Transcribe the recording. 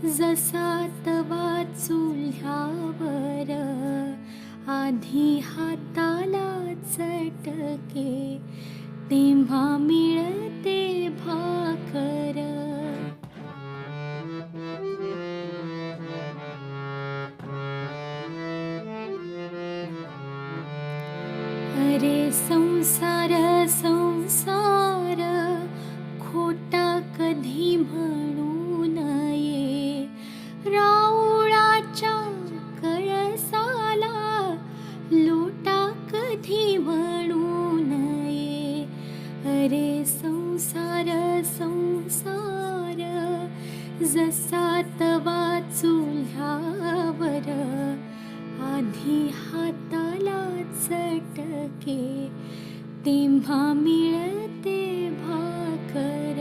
जसा तवा चुल्ह्यावर आधी हाताला चटके, तेव्हा मिळते भाकर. अरे संसार संसार खोटा कधी म्हणू नये, राऊळाच्या कळसाला लोटा कधी म्हणू नये. अरे संसार संसार जसा तवा चुल्ह्यावर आधी हाताला चटके, तेव्हा मिळते भाकर.